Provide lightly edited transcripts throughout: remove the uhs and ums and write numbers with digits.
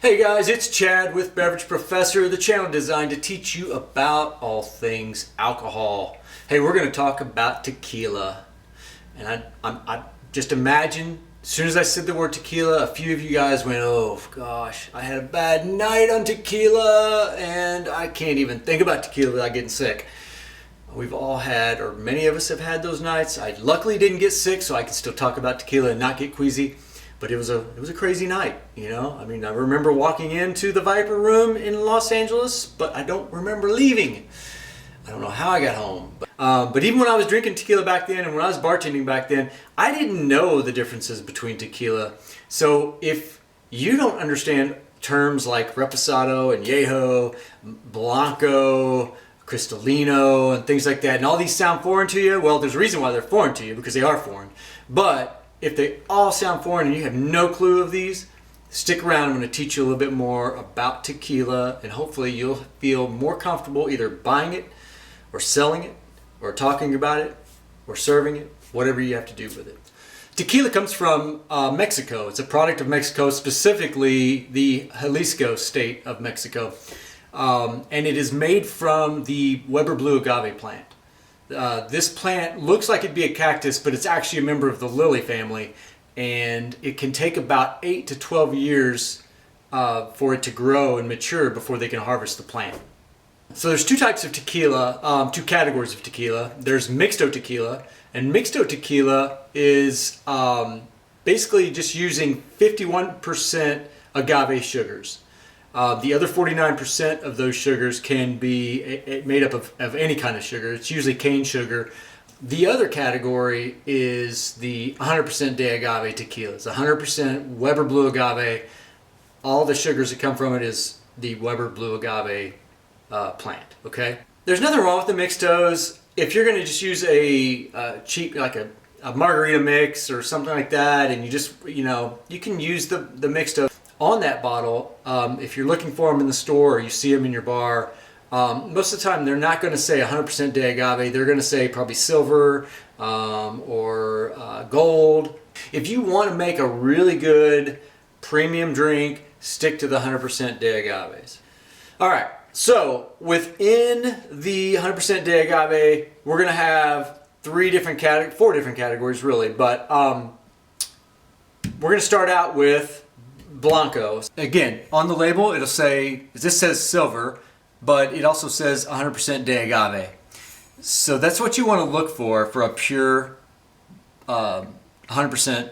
Hey guys, it's Chad with Beverage Professor, the channel designed to teach you about all things alcohol. Hey, we're going to talk about tequila. And I just imagine, as soon as I said the word tequila, a few of you guys went, oh gosh, I had a bad night on tequila and I can't even think about tequila without getting sick. We've all had, or many of us have had those nights. I luckily didn't get sick, so I can still talk about tequila and not get queasy. But it was a crazy night, you know. I mean, I remember walking into the Viper Room in Los Angeles, but I don't remember leaving. I don't know how I got home. But even when I was drinking tequila back then and when I was bartending back then, I didn't know the differences between tequila. So if you don't understand terms like Reposado, Anejo, Blanco, Cristalino, and things like that, and all these sound foreign to you, well, there's a reason why they're foreign to you, because they are foreign. But if they all sound foreign and you have no clue of these, stick around. I'm going to teach you a little bit more about tequila, and hopefully you'll feel more comfortable either buying it or selling it or talking about it or serving it, whatever you have to do with it. Tequila comes from Mexico. It's a product of Mexico, specifically the Jalisco state of Mexico. And it is made from the Weber blue agave plant. This plant looks like it'd be a cactus, but it's actually a member of the lily family, and it can take about 8 to 12 years for it to grow and mature before they can harvest the plant. So there's two types of tequila, two categories of tequila. There's mixto tequila, and mixto tequila is basically just using 51% agave sugars. The other 49% of those sugars can be made up of any kind of sugar. It's usually cane sugar. The other category is the 100% de agave tequila. It's 100% Weber blue agave. All the sugars that come from it is the Weber blue agave plant. Okay. There's nothing wrong with the mixtos. If you're going to just use a cheap, like a margarita mix or something like that, and you just, you can use the mixto on that bottle. If you're looking for them in the store or you see them in your bar, most of the time they're not going to say 100% de agave. They're going to say probably silver or gold. If you want to make a really good premium drink, stick to the 100% de agaves. All right, so within the 100% de agave, we're going to have four different categories really, but we're going to start out with Blanco. Again, on the label it'll say, this says silver, but it also says 100% de agave. So that's what you want to look for a pure 100%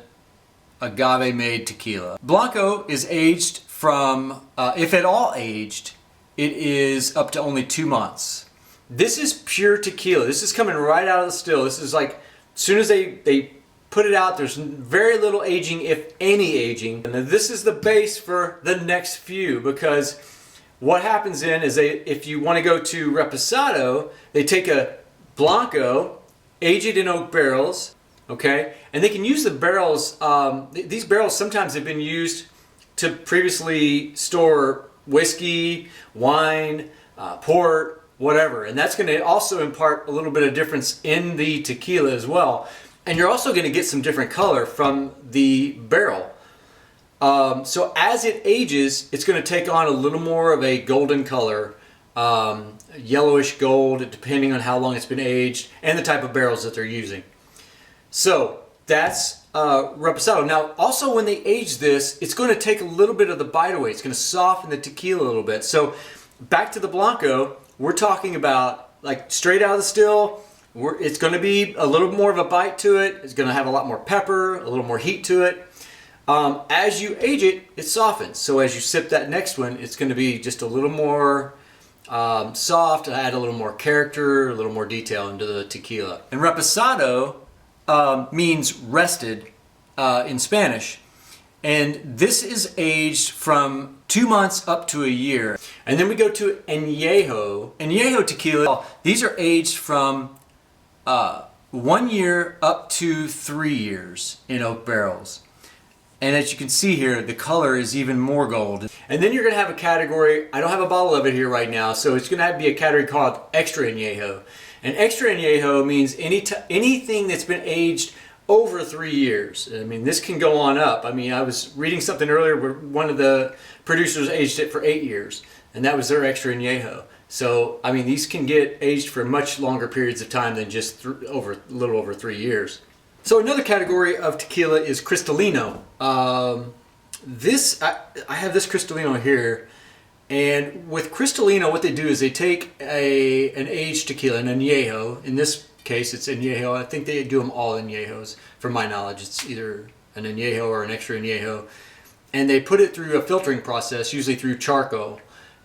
agave made tequila. Blanco is aged from, if at all aged, it is up to only 2 months. This is pure tequila. This is coming right out of the still. This is like, as soon as they put it out, there's very little aging, if any aging. And this is the base for the next few, because what happens then is if you want to go to Reposado, they take a Blanco, age it in oak barrels, okay? And they can use the barrels, these barrels sometimes have been used to previously store whiskey, wine, port, whatever. And that's going to also impart a little bit of difference in the tequila as well. And you're also going to get some different color from the barrel. So as it ages, it's going to take on a little more of a golden color, yellowish gold, depending on how long it's been aged and the type of barrels that they're using. So that's Reposado. Now, also when they age this, it's going to take a little bit of the bite away. It's going to soften the tequila a little bit. So back to the Blanco, we're talking about like straight out of the still. It's going to be a little more of a bite to it. It's going to have a lot more pepper, a little more heat to it. As you age it, it softens. So as you sip that next one, it's going to be just a little more soft, add a little more character, a little more detail into the tequila. And Reposado means rested in Spanish. And this is aged from 2 months up to a year. And then we go to Anejo. Anejo tequila, these are aged from 1 year up to 3 years in oak barrels. And as you can see here, the color is even more gold. And then you're going to have a category, I don't have a bottle of it here right now, so it's going to be a category called Extra Anejo. And Extra Anejo means anything that's been aged over 3 years. I mean, this can go on up. I mean, I was reading something earlier where one of the producers aged it for 8 years, and that was their extra añejo. So, I mean, these can get aged for much longer periods of time than just a little over 3 years. So another category of tequila is Cristalino. I have this Cristalino here, and with Cristalino, what they do is they take an aged tequila, an añejo. In this case, it's añejo. I think they do them all añejos. From my knowledge, it's either an añejo or an extra añejo, and they put it through a filtering process, usually through charcoal,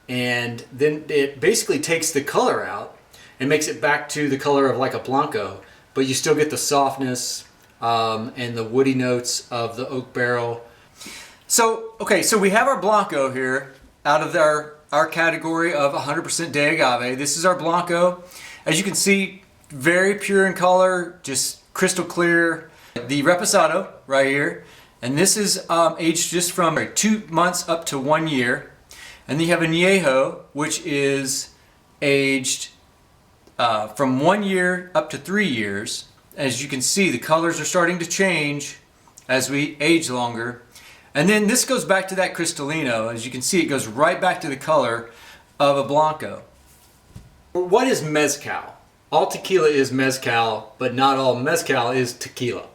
and then it basically takes the color out and makes it back to the color of like a Blanco, but you still get the softness and the woody notes of the oak barrel. So, okay, so we have our Blanco here out of our category of 100% de agave. This is our Blanco. As you can see, very pure in color, just crystal clear. The Reposado right here, and this is aged just from 2 months up to 1 year. And then you have Anejo, which is aged from 1 year up to 3 years. As you can see, the colors are starting to change as we age longer. And then this goes back to that Cristalino. As you can see, it goes right back to the color of a Blanco. What is Mezcal? All tequila is Mezcal, but not all Mezcal is tequila.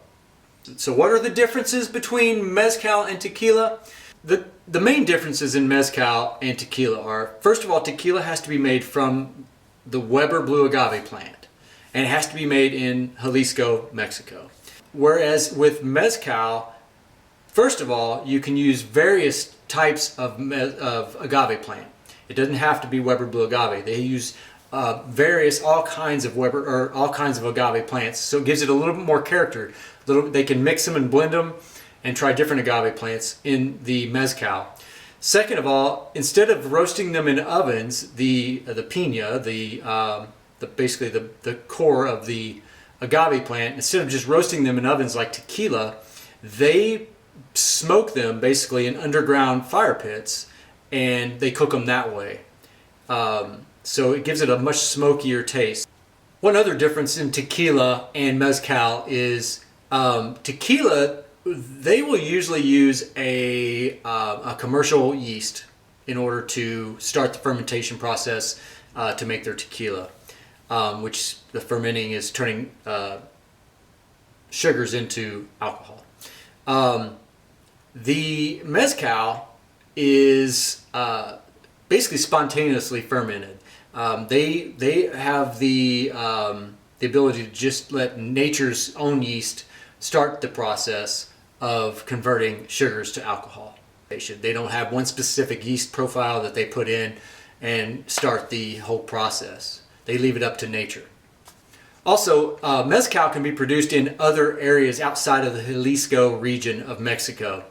So what are the differences between Mezcal and tequila? The main differences in Mezcal and tequila are, first of all, tequila has to be made from the Weber blue agave plant, and it has to be made in Jalisco, Mexico. Whereas with Mezcal, first of all, you can use various types of agave plant. It doesn't have to be Weber blue agave. They use all kinds of agave plants, so it gives it a little bit more character. They can mix them and blend them and try different agave plants in the Mezcal. Second of all, instead of roasting them in ovens, the piña, basically the core of the agave plant, instead of just roasting them in ovens like tequila, they smoke them basically in underground fire pits, and they cook them that way. So it gives it a much smokier taste. One other difference in tequila and Mezcal is tequila, they will usually use a commercial yeast in order to start the fermentation process to make their tequila, which the fermenting is turning sugars into alcohol. The Mezcal is basically spontaneously fermented. They have the ability to just let nature's own yeast start the process of converting sugars to alcohol. They don't have one specific yeast profile that they put in and start the whole process. They leave it up to nature. Also, Mezcal can be produced in other areas outside of the Jalisco region of Mexico.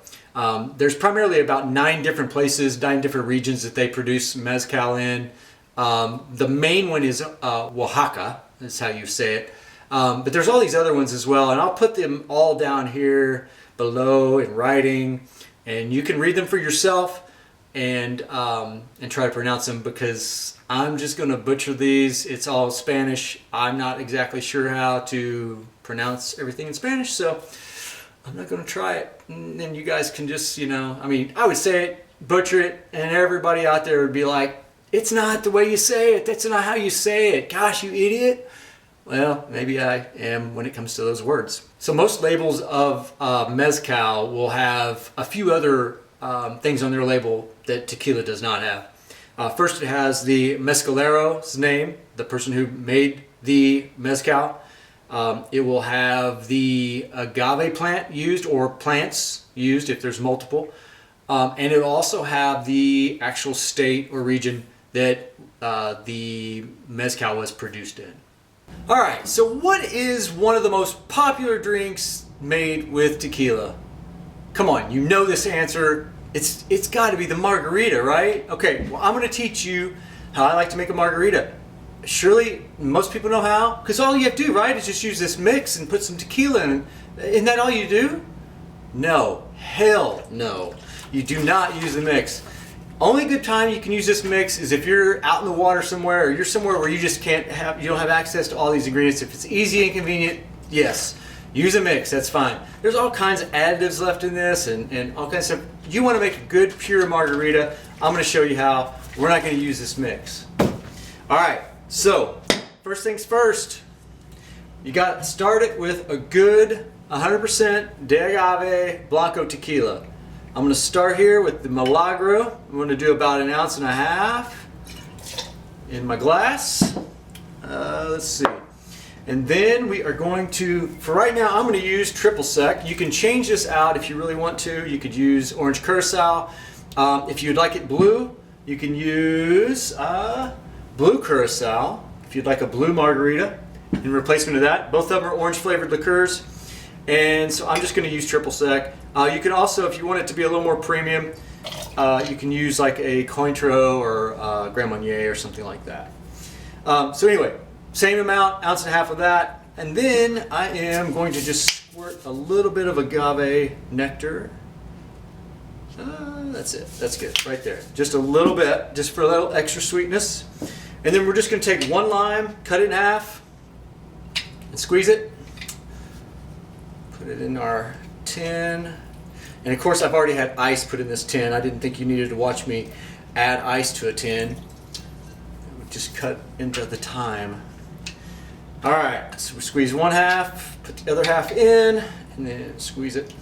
There's primarily about 9 different places, 9 different regions that they produce Mezcal in. The main one is Oaxaca, that's how you say it. But there's all these other ones as well, and I'll put them all down here below in writing, and you can read them for yourself and try to pronounce them, because I'm just going to butcher these. It's all Spanish. I'm not exactly sure how to pronounce everything in Spanish, so I'm not going to try it. And then you guys can just, I would say it, butcher it, and everybody out there would be like, it's not the way you say it. That's not how you say it. Gosh, you idiot. Well, maybe I am when it comes to those words. So most labels of Mezcal will have a few other things on their label that tequila does not have. First, it has the mezcalero's name, the person who made the Mezcal. It will have the agave plant used, or plants used if there's multiple. And it will also have the actual state or region that the Mezcal was produced in. Alright, so what is one of the most popular drinks made with tequila? Come on, you know this answer. It's got to be the Margarita, right? Okay, well, I'm going to teach you how I like to make a Margarita. Surely most people know how, because all you have to do, right, is just use this mix and put some tequila in. Isn't that all you do? No, hell no. You do not use the mix. Only good time you can use this mix is if you're out in the water somewhere, or you're somewhere where you just you don't have access to all these ingredients. If it's easy and convenient, yes, Use a mix, that's fine. There's all kinds of additives left in this and all kinds of stuff. You want to make a good pure margarita, I'm going to show you how. We're not going to use this mix. Alright, so first things first, you got to start it with a good 100% de agave Blanco tequila. I'm going to start here with the Milagro. I'm going to do about 1.5 ounces in my glass. Let's see. And then we are going to, for right now, I'm going to use triple sec. You can change this out if you really want to. You could use orange curacao. If you'd like it blue, you can use blue curacao. If you'd like a blue margarita in replacement of that. Both of them are orange flavored liqueurs. And so I'm just going to use triple sec. You can also, if you want it to be a little more premium, you can use like a Cointreau or Grand Marnier or something like that. So anyway, same amount, 1.5 ounces of that. And then I am going to just squirt a little bit of agave nectar. That's it. That's good right there. Just a little bit, just for a little extra sweetness. And then we're just going to take 1 lime, cut it in half, and squeeze it. Put it in our tin. And of course I've already had ice put in this tin. I didn't think you needed to watch me add ice to a tin. It would just cut into the time. Alright, so we squeeze 1/2, put the other half in, and then squeeze it.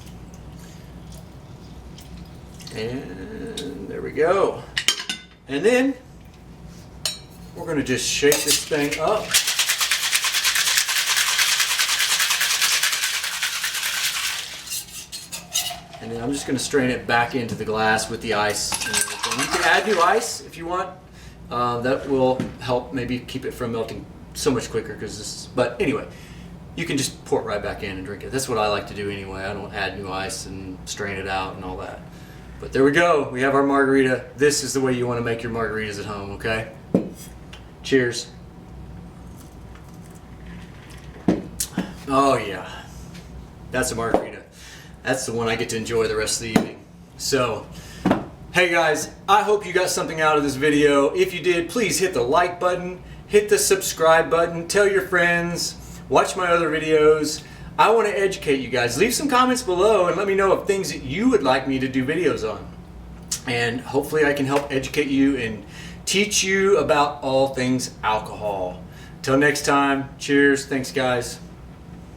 And there we go. And then we're going to just shake this thing up. And then I'm just going to strain it back into the glass with the ice and everything. You can add new ice if you want. That will help maybe keep it from melting so much quicker. But anyway, you can just pour it right back in and drink it. That's what I like to do anyway. I don't add new ice and strain it out and all that. But there we go. We have our margarita. This is the way you want to make your margaritas at home, okay? Cheers. Oh yeah, that's a margarita. That's the one I get to enjoy the rest of the evening. So, hey guys, I hope you got something out of this video. If you did, please hit the like button, hit the subscribe button, tell your friends, watch my other videos. I want to educate you guys. Leave some comments below and let me know of things that you would like me to do videos on. And hopefully I can help educate you and teach you about all things alcohol. Till next time, cheers. Thanks guys.